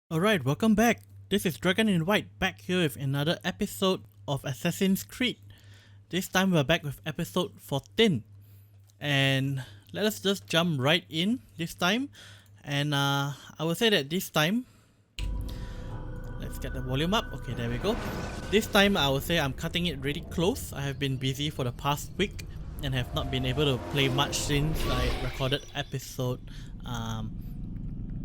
Alright, welcome back. This is DragonInWhite back here with another episode of Assassin's Creed. This time we're back with episode 14. And let us just jump right in this time. And I will say that this time, let's get the volume up. Okay, there we go. This time I will say I'm cutting it really close. I have been busy for the past week and have not been able to play much since I recorded episode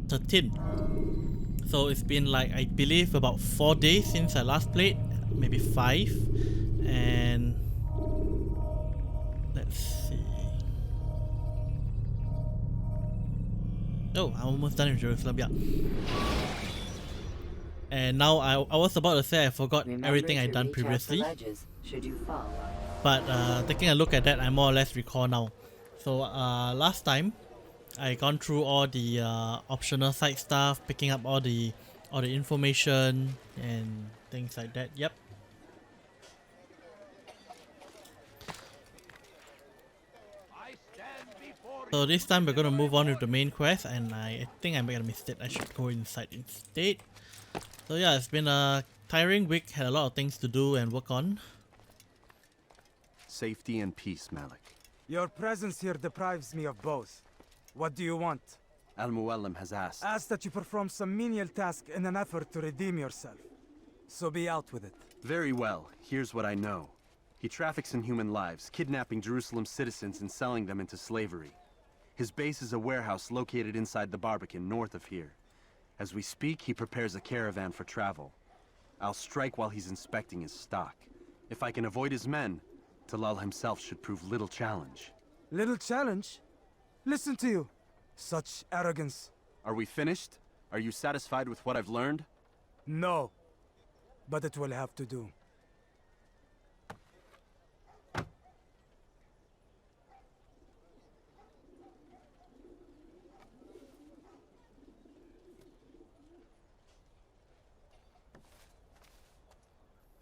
13. So it's been like, I believe, about 4 days since I last played, maybe 5. And let's see. Oh, I'm almost done with Jerusalem, yeah. And now I was about to say I forgot everything I done previously. But taking a look at that, I more or less recall now. So last time, I gone through all the optional side stuff, picking up all the information and things like that. Yep. So this time we're gonna move on with the main quest, and I think I made a mistake. I should go inside instead. So yeah, it's been a tiring week. Had a lot of things to do and work on. Safety and peace, Malik. Your presence here deprives me of both. What do you want? Al-Muallim has asked. Ask that you perform some menial task in an effort to redeem yourself. So be out with it. Very well. Here's what I know. He traffics in human lives, kidnapping Jerusalem citizens and selling them into slavery. His base is a warehouse located inside the Barbican, north of here. As we speak, he prepares a caravan for travel. I'll strike while he's inspecting his stock. If I can avoid his men, Talal himself should prove little challenge. Little challenge? Listen to you. Such arrogance. Are we finished? Are you satisfied with what I've learned? No. But it will have to do.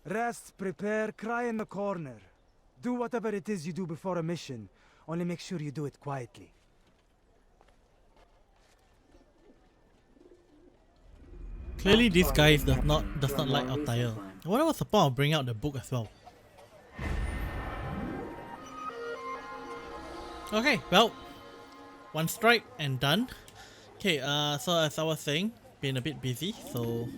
Rest, prepare, cry in the corner. Do whatever it is you do before a mission. Only make sure you do it quietly. Clearly this guy does not like Altair. I wonder what's the point of bringing out the book as well. Okay, well, one strike and done. Okay, so as I was saying, been a bit busy, so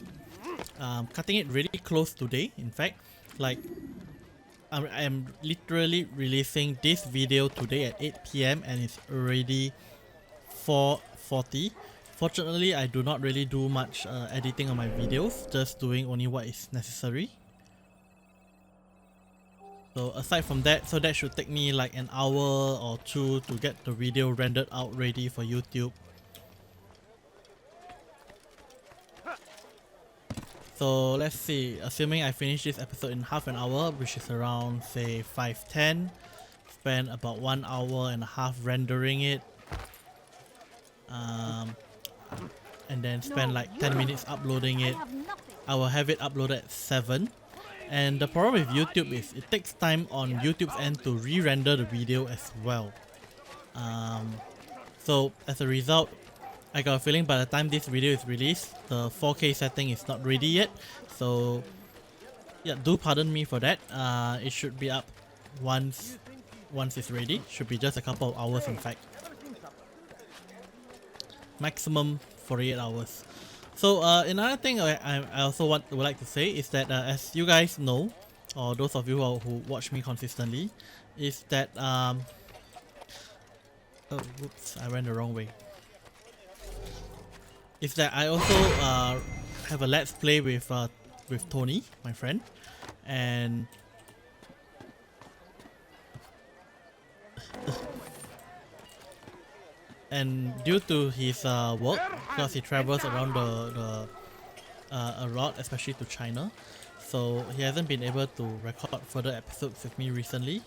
cutting it really close today. In fact, like I am literally releasing this video today at 8 PM and it's already 4:40. Fortunately, I do not really do much editing on my videos, just doing only what is necessary. So aside from that, so that should take me like an hour or two to get the video rendered out ready for YouTube. So let's see, assuming I finish this episode in half an hour, which is around say 5:10, spend about 1 hour and a half rendering it. And then spend like 10 minutes uploading it. I will have it uploaded at 7. And the problem with YouTube is it takes time on YouTube's end to re-render the video as well. So as a result, I got a feeling by the time this video is released, the 4K setting is not ready yet. So yeah, do pardon me for that. It should be up once it's ready. Should be just a couple of hours in fact. Maximum 48 hours. So another thing I also would like to say is that as you guys know, or those of you who watch me consistently, is that oh whoops, I ran the wrong way. Is that I also have a let's play with Tony, my friend, and due to his work, because he travels around a lot, especially to China, so he hasn't been able to record further episodes with me recently.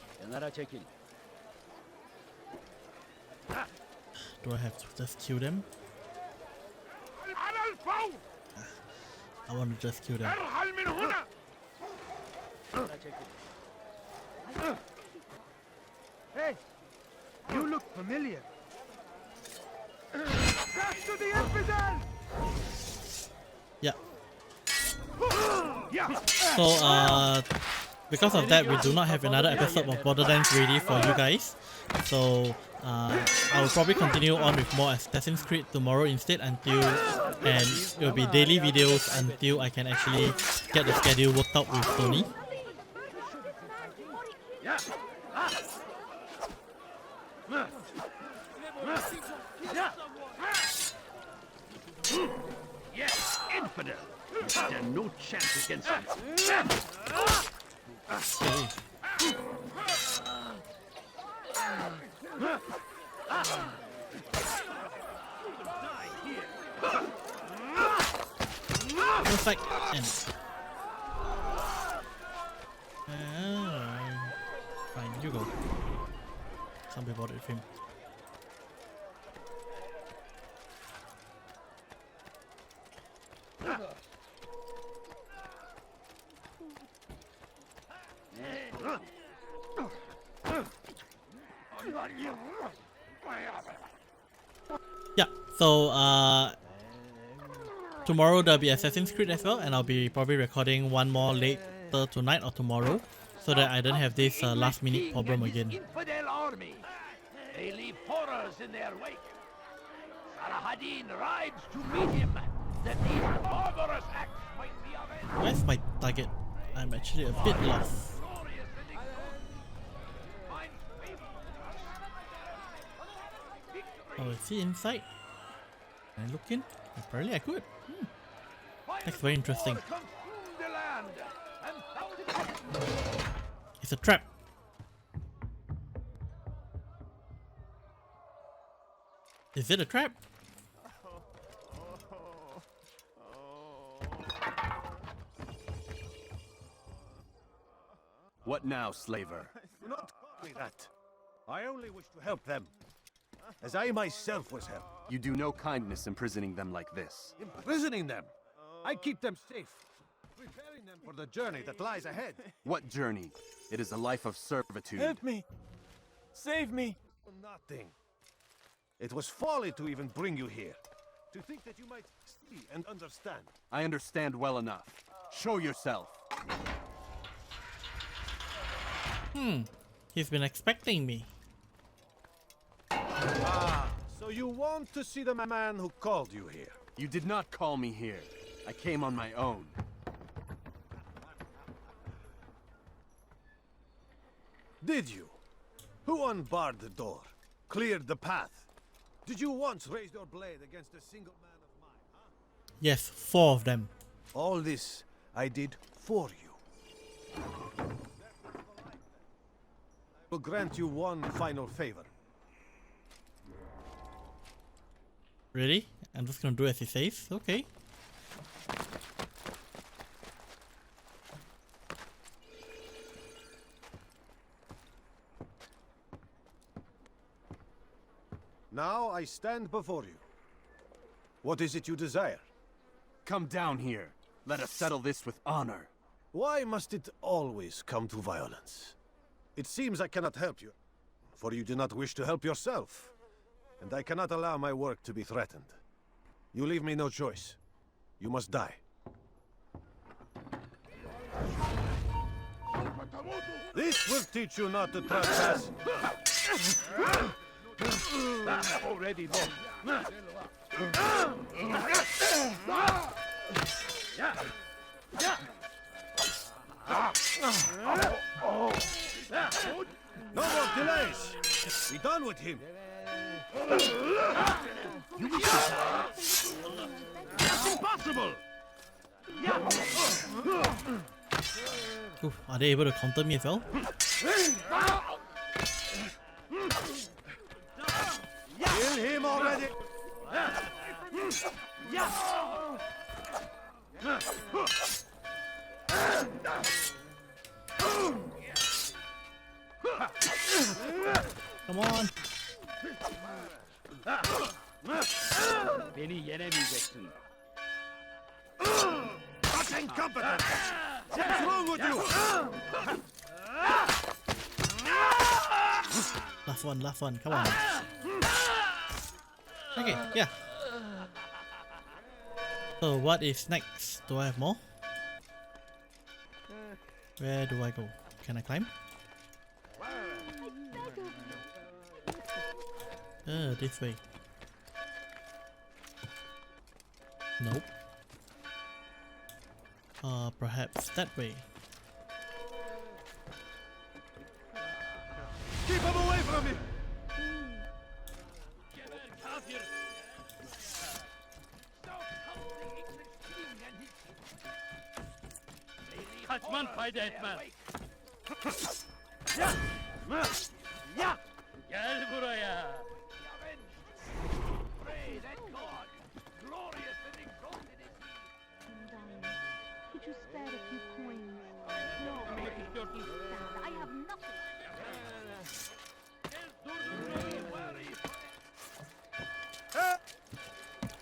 Do I have to just kill them? I want to just kill them. Hey! You look familiar. Back to the infidel! Yeah. So because of that, we do not have another episode of Borderlands ready for you guys. So I will probably continue on with more Assassin's Creed tomorrow instead and it will be daily videos until I can actually get the schedule worked out with Tony. Yes, infidel. You stand no chance against him. Okay. Perfect end. Fine, you go. Can't be bothered with him. Yeah, so tomorrow there'll be Assassin's Creed as well, and I'll be probably recording one more later tonight or tomorrow, so that I don't have this last minute problem again. Infidel army. They leave horrors in their wake. Saladin rides to meet him, that these barbarous acts might be avenged. Where's my target? I'm actually a bit lost. Oh, is he inside? Can I look in? Apparently I could. That's very interesting. It's a trap. Is it a trap? What now, slaver? Do not call me that. I only wish to help them, as I myself was helped. You do no kindness imprisoning them like this. Imprisoning them, I keep them safe, preparing them for the journey that lies ahead. What journey? It is a life of servitude. Help me! Save me! Nothing. It was folly to even bring you here. To think that you might see and understand. I understand well enough. Show yourself. He's been expecting me. Ah, so you want to see the man who called you here? You did not call me here. I came on my own. Did you? Who unbarred the door? Cleared the path? Did you once raise your blade against a single man of mine, huh? Yes, 4 of them. All this I did for you. I will grant you one final favor. Really? I'm just gonna do as he says? Okay. Now I stand before you. What is it you desire? Come down here. Let us settle this with honor. Why must it always come to violence? It seems I cannot help you, for you do not wish to help yourself. And I cannot allow my work to be threatened. You leave me no choice. You must die. This will teach you not to trespass. Already lost. No more delays. Be done with him. That's impossible. Ooh, are they able to counter me as well? Kill him already. Come on! Beni yenemeyeceksin. That's incompetent. What's wrong with you? Last one, come on. Okay, yeah. So So what is next? Do I have more? Where do I go? Can I climb? This way. Nope. Perhaps that way. Keep him away from me! Kaçman fayda etmez. Ya! Ya! Gel buraya. Pray that God, glorious and exalted is He. I'm dying. Could you spare a few coins? No, I have nothing.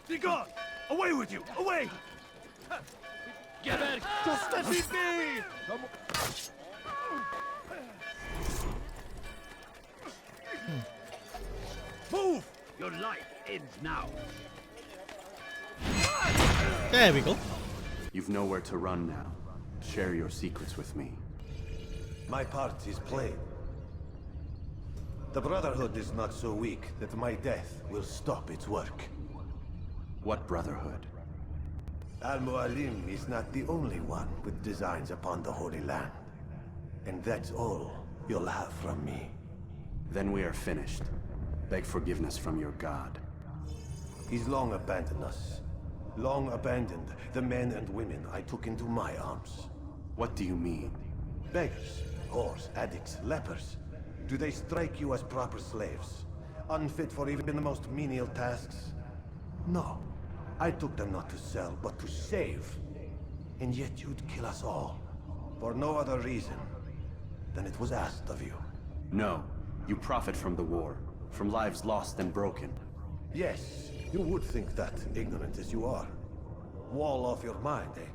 Be gone! Away with you! Away! Geber! Just let me be! Move! Your life ends now. There we go. You've nowhere to run now. Share your secrets with me. My part is plain. The Brotherhood is not so weak that my death will stop its work. What brotherhood? Al-Mualim is not the only one with designs upon the Holy Land. And that's all you'll have from me. Then we are finished. Beg forgiveness from your god. He's long abandoned us. Long abandoned the men and women I took into my arms. What do you mean? Beggars, whores, addicts, lepers. Do they strike you as proper slaves? Unfit for even the most menial tasks? No. I took them not to sell, but to save. And yet you'd kill us all. For no other reason than it was asked of you. No. You profit from the war. From lives lost and broken. Yes, you would think that, ignorant as you are. Wall off your mind, eh?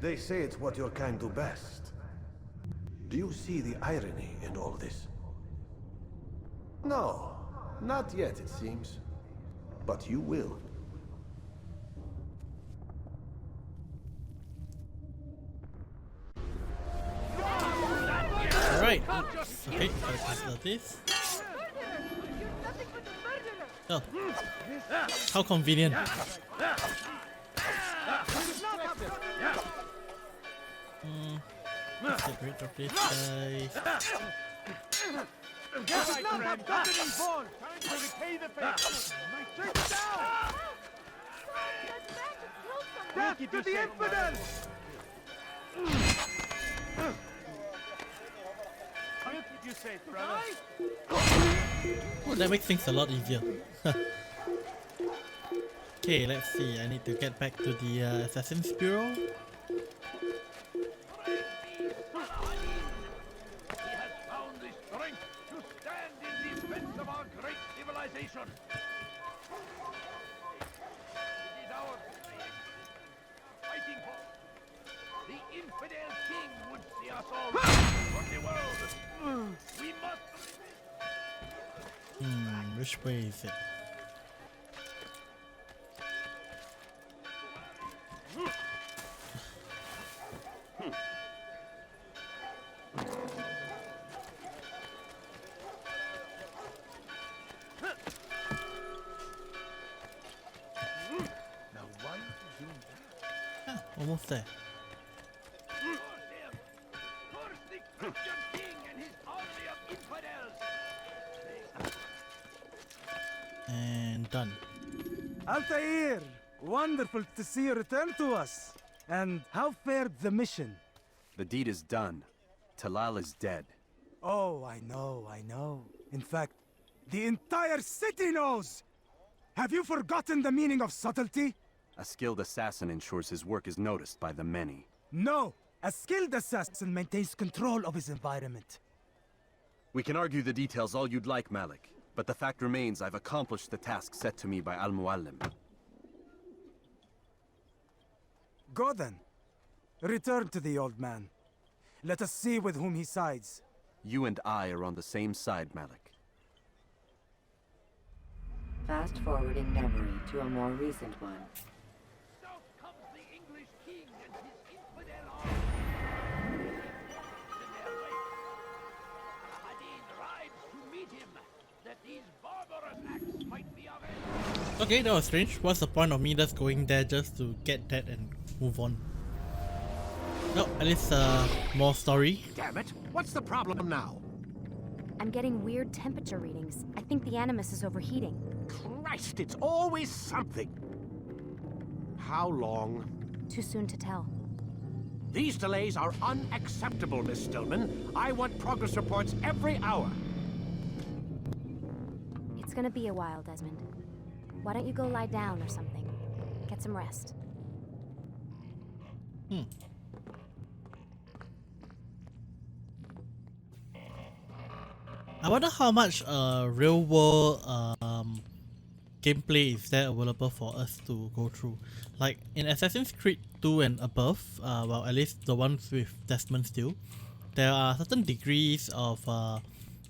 They say it's what your kind do best. Do you see the irony in all this? No, not yet, it seems. But you will. Alright. Okay, let's do this. Oh. How convenient. Let's get rid of this guy. Death to the infidels! I'll keep you safe, brother. Oh, that makes things a lot easier. Okay, let's see. I need to get back to the Assassin's Bureau. He has found the strength to stand in defense of our great civilization. It is ours fighting for. The infidel king would see us all from the world. We must. Which way is it? Now why are you doing that? Ah, almost there. Curse the Christian king and his army of infidels. And done. Altair! Wonderful to see you return to us. And how fared the mission? The deed is done. Talal is dead. Oh, I know. In fact, the entire city knows! Have you forgotten the meaning of subtlety? A skilled assassin ensures his work is noticed by the many. No! A skilled assassin maintains control of his environment. We can argue the details all you'd like, Malik. But the fact remains I've accomplished the task set to me by Al-Mualim. Go then. Return to the old man. Let us see with whom he sides. You and I are on the same side, Malik. Fast forwarding memory to a more recent one. Okay, that was strange. What's the point of me just going there just to get that and move on? No, at least more story. Damn it! What's the problem now? I'm getting weird temperature readings. I think the Animus is overheating. Christ, it's always something. How long? Too soon to tell. These delays are unacceptable, Miss Stillman. I want progress reports every hour. It's gonna be a while, Desmond. Why don't you go lie down or something? Get some rest. I wonder how much real world gameplay is there available for us to go through. Like in Assassin's Creed 2 and above, well at least the ones with Desmond still, there are certain degrees of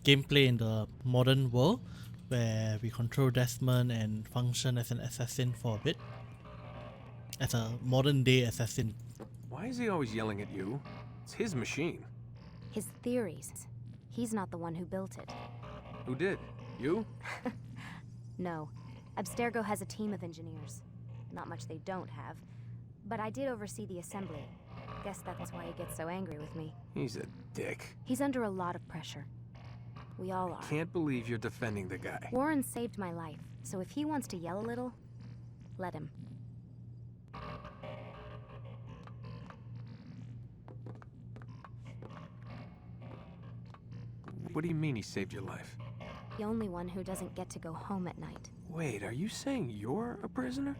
gameplay in the modern world where we control Desmond and function as an assassin for a bit. As a modern day assassin. Why is he always yelling at you? It's his machine. His theories. He's not the one who built it. Who did? You? No. Abstergo has a team of engineers. Not much they don't have. But I did oversee the assembly. Guess that's why he gets so angry with me. He's a dick. He's under a lot of pressure. We all are. Can't believe you're defending the guy. Warren saved my life, so if he wants to yell a little, let him. What do you mean he saved your life? The only one who doesn't get to go home at night. Wait, are you saying you're a prisoner?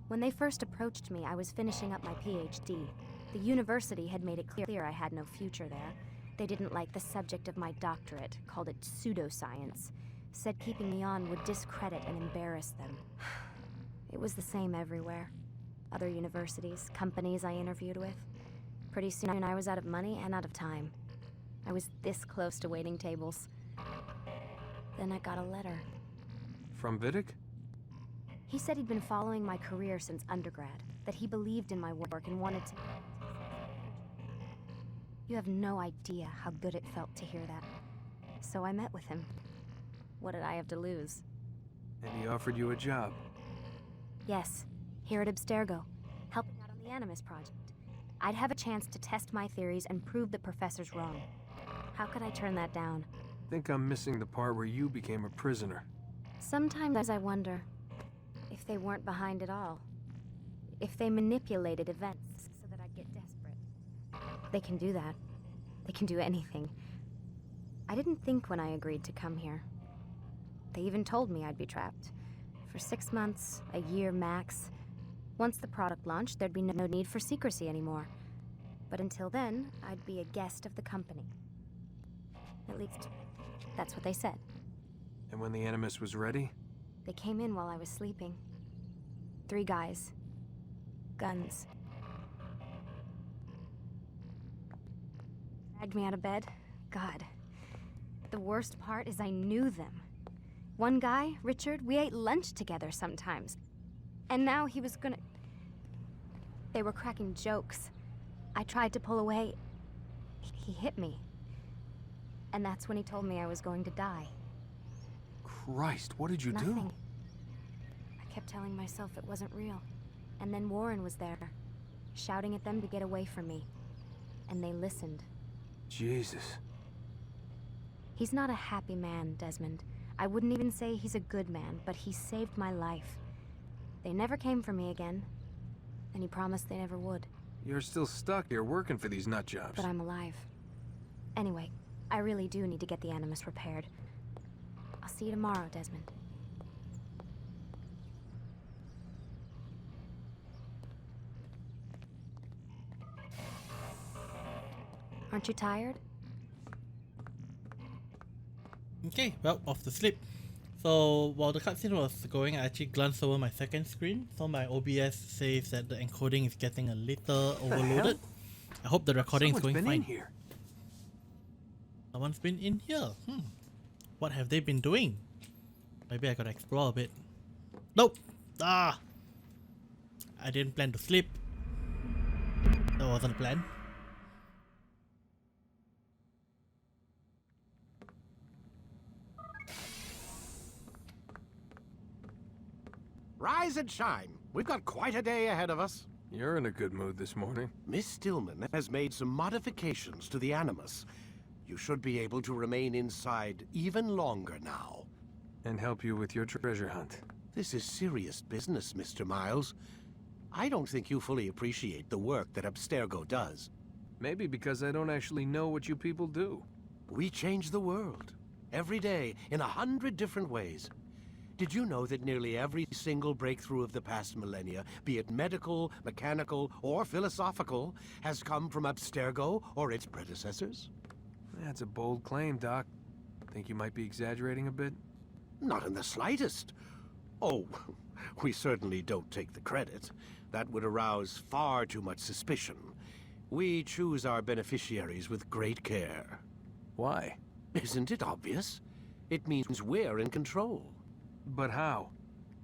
When they first approached me, I was finishing up my PhD. The university had made it clear I had no future there. They didn't like the subject of my doctorate, called it pseudoscience. Said keeping me on would discredit and embarrass them. It was the same everywhere. Other universities, companies I interviewed with. Pretty soon I was out of money and out of time. I was this close to waiting tables. Then I got a letter. From Vidic? He said he'd been following my career since undergrad, that he believed in my work and wanted to... You have no idea how good it felt to hear that. So I met with him. What did I have to lose? And he offered you a job. Yes, here at Abstergo, helping out on the Animus project. I'd have a chance to test my theories and prove the professor's wrong. How could I turn that down? Think I'm missing the part where you became a prisoner. Sometimes I wonder if they weren't behind it all. If they manipulated events so that I'd get desperate. They can do that. They can do anything. I didn't think when I agreed to come here. They even told me I'd be trapped. For 6 months, a year max. Once the product launched, there'd be no need for secrecy anymore. But until then, I'd be a guest of the company. At least, that's what they said. And when the Animus was ready? They came in while I was sleeping. 3 guys. Guns. Dragged me out of bed. God. The worst part is I knew them. One guy, Richard, we ate lunch together sometimes. And now he was gonna... They were cracking jokes. I tried to pull away. He hit me. And that's when he told me I was going to die. Christ, what did you Nothing. do? I kept telling myself it wasn't real. And then Warren was there, shouting at them to get away from me. And they listened. Jesus. He's not a happy man, Desmond. I wouldn't even say he's a good man, but he saved my life. They never came for me again, and he promised they never would. You're still stuck here working for these nut jobs. But I'm alive. Anyway, I really do need to get the Animus repaired. I'll see you tomorrow, Desmond. Aren't you tired? Okay, well, off to sleep. So while the cutscene was going, I actually glanced over my second screen. So my OBS says that the encoding is getting a little overloaded. I hope the recording is going been fine. in here. Someone's been in here. What have they been doing? Maybe I gotta explore a bit. Nope. I didn't plan to sleep. That wasn't a plan. Rise and shine. We've got quite a day ahead of us. You're in a good mood this morning. Miss Stillman has made some modifications to the Animus. You should be able to remain inside even longer now. And help you with your treasure hunt. This is serious business, Mr. Miles. I don't think you fully appreciate the work that Abstergo does. Maybe because I don't actually know what you people do. We change the world. Every day, in 100 different ways. Did you know that nearly every single breakthrough of the past millennia, be it medical, mechanical, or philosophical, has come from Abstergo or its predecessors? That's a bold claim, Doc. Think you might be exaggerating a bit? Not in the slightest. Oh, we certainly don't take the credit. That would arouse far too much suspicion. We choose our beneficiaries with great care. Why? Isn't it obvious? It means we're in control. But how?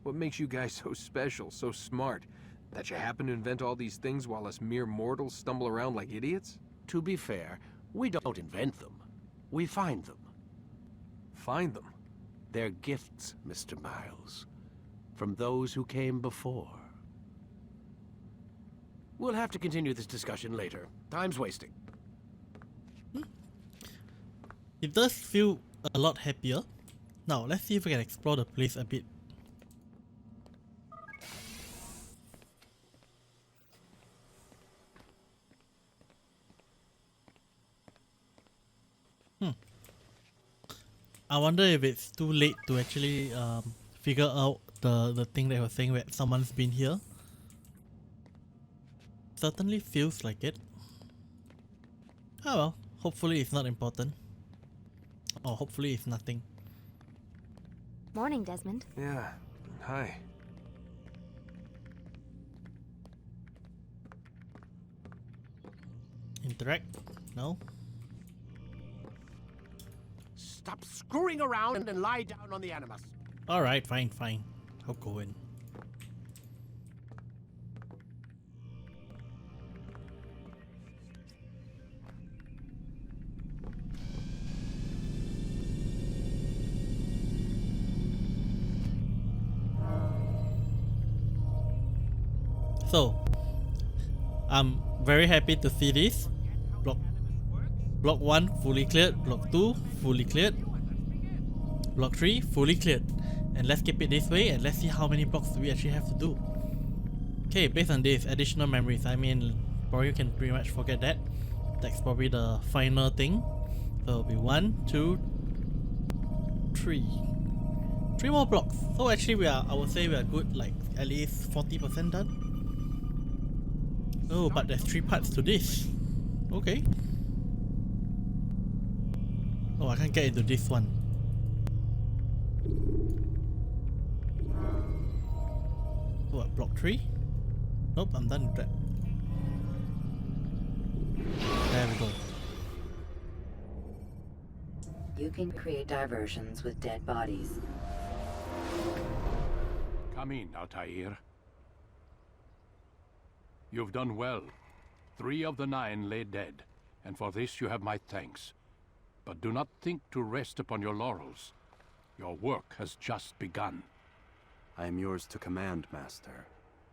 What makes you guys so special, so smart? That you happen to invent all these things while us mere mortals stumble around like idiots? To be fair, we don't invent them. We find them. Find them? They're gifts, Mr. Miles. From those who came before. We'll have to continue this discussion later. Time's wasting. It does feel a lot happier. Now, let's see if we can explore the place a bit. I wonder if it's too late to actually figure out the thing that I was saying where someone's been here. Certainly feels like it. Oh well, hopefully it's not important. Or hopefully it's nothing. Morning, Desmond. Yeah. Hi. Interact? No? Stop screwing around and lie down on the Animus. Alright, fine, fine. I'll go in. So, I'm very happy to see this. Block 1 fully cleared, Block 2 fully cleared, Block 3 fully cleared. And let's keep it this way and let's see how many blocks we actually have to do. Okay, based on this, additional memories, I mean, probably you can pretty much forget that. That's probably the final thing. So it'll be 1, 2, 3. 3 more blocks. So actually I would say we are good, like at least 40% done. Oh, but there's 3 parts to this. Okay. Oh, I can't get into this one. What, block 3? Nope, I'm done with that. There we go. You can create diversions with dead bodies. Come in, Altair. You've done well. 3 of the 9 lay dead, and for this you have my thanks. But do not think to rest upon your laurels. Your work has just begun. I am yours to command, Master.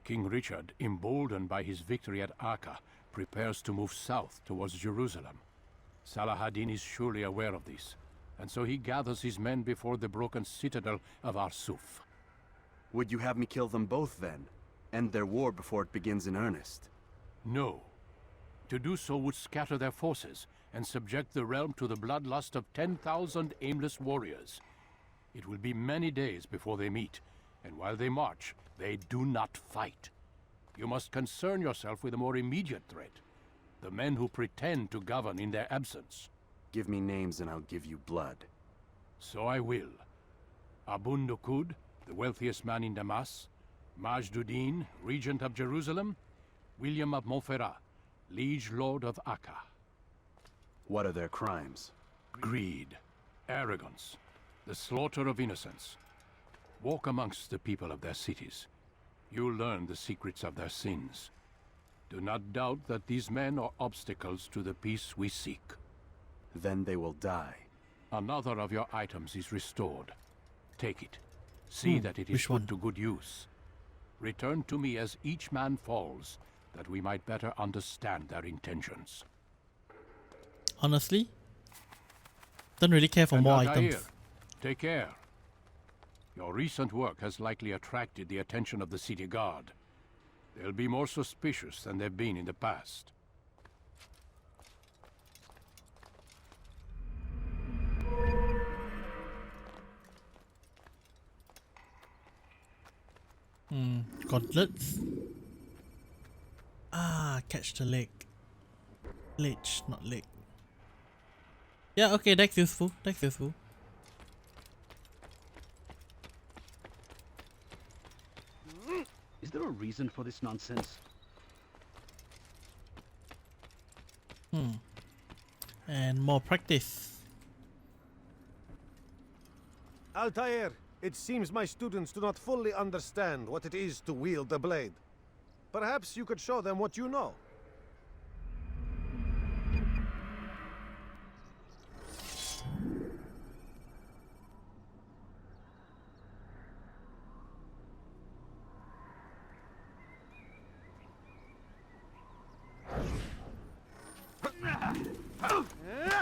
King Richard, emboldened by his victory at Acre, prepares to move south towards Jerusalem. Salah-ad-Din is surely aware of this, and so he gathers his men before the broken citadel of Arsuf. Would you have me kill them both then? End their war before it begins in earnest? No. To do so would scatter their forces and subject the realm to the bloodlust of 10,000 aimless warriors. It will be many days before they meet, and while they march, they do not fight. You must concern yourself with a more immediate threat, the men who pretend to govern in their absence. Give me names and I'll give you blood. So I will. Abun Nukud, the wealthiest man in Damas, Majduddin, regent of Jerusalem, William of Montferrat, liege lord of Acre. What are their crimes? Greed, arrogance, the slaughter of innocents. Walk amongst the people of their cities. You'll learn the secrets of their sins. Do not doubt that these men are obstacles to the peace we seek. Then they will die. Another of your items is restored. Take it. See that it is put to good use. Return to me as each man falls, that we might better understand their intentions. Honestly, don't really care for And more Altair, items. take care. Your recent work has likely attracted the attention of the city guard. They'll be more suspicious than they've been in the past. Gauntlets. Ah, catch the leg. Lich, not leg. Yeah, okay, that's useful. That's useful. Is there a reason for this nonsense? And more practice. Altair, it seems my students do not fully understand what it is to wield the blade. Perhaps you could show them what you know.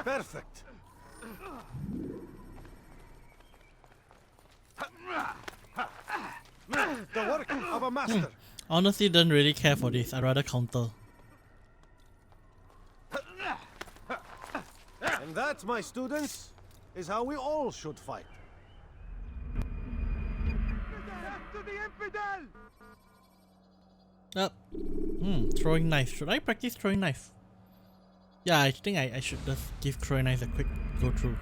Perfect. The work of a master. Honestly, don't really care for this. I'd rather counter. And that, my students, is how we all should fight. Up. Throwing knife. Should I practice throwing knife? Yeah, I think I should just give throwing knife a quick go through.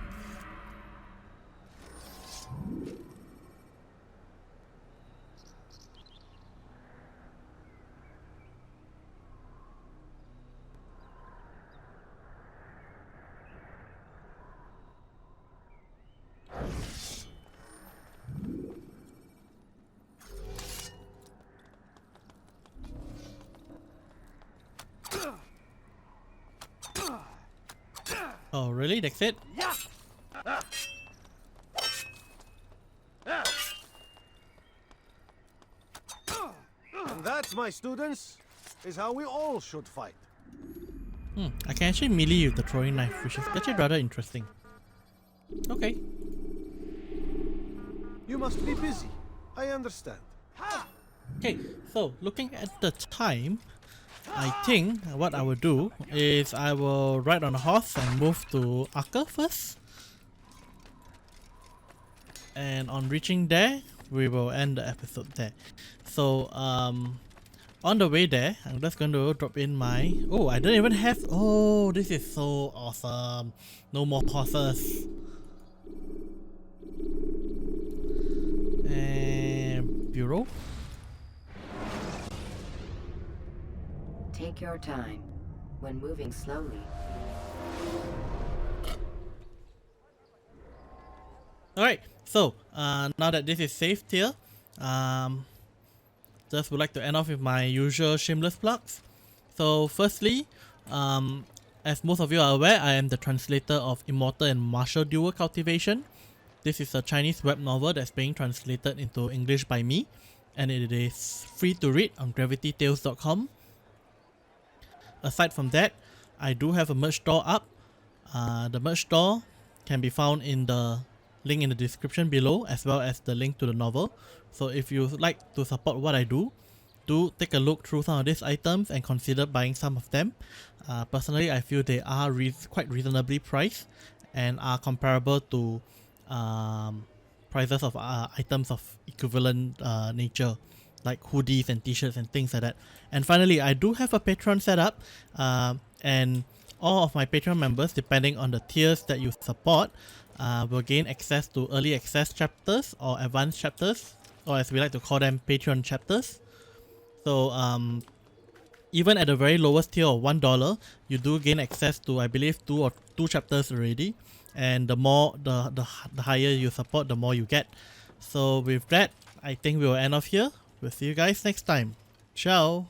Oh, really? That's it? And that, my students, is how we all should fight. I can actually melee with the throwing knife, which is actually rather interesting. Okay. You must be busy. I understand. Okay, so looking at the time, I think what I will do is I will ride on a horse and move to Akka first. And on reaching there, we will end the episode there. So, on the way there, I'm just going to drop in my... Oh, I don't even have... Oh, this is so awesome. No more horses. And... Bureau? Take your time. When moving slowly. Alright, so now that this is saved here, just would like to end off with my usual shameless plugs. So firstly, as most of you are aware, I am the translator of Immortal and Martial Dual Cultivation. This is a Chinese web novel that's being translated into English by me, and it is free to read on gravitytales.com. Aside from that, I do have a merch store up. The merch store can be found in the link in the description below, as well as the link to the novel. So if you would like to support what I do take a look through some of these items and consider buying some of them. Personally, I feel they are quite reasonably priced and are comparable to prices of items of equivalent nature, like hoodies and t-shirts and things like that. And finally, I do have a Patreon set up, and all of my Patreon members, depending on the tiers that you support, will gain access to early access chapters or advanced chapters, or as we like to call them, Patreon chapters. So even at the very lowest tier of $1, you do gain access to, I believe, two chapters already, and the more the higher you support, the more you get. So with that, I think we will end off here. We'll see you guys next time. Ciao.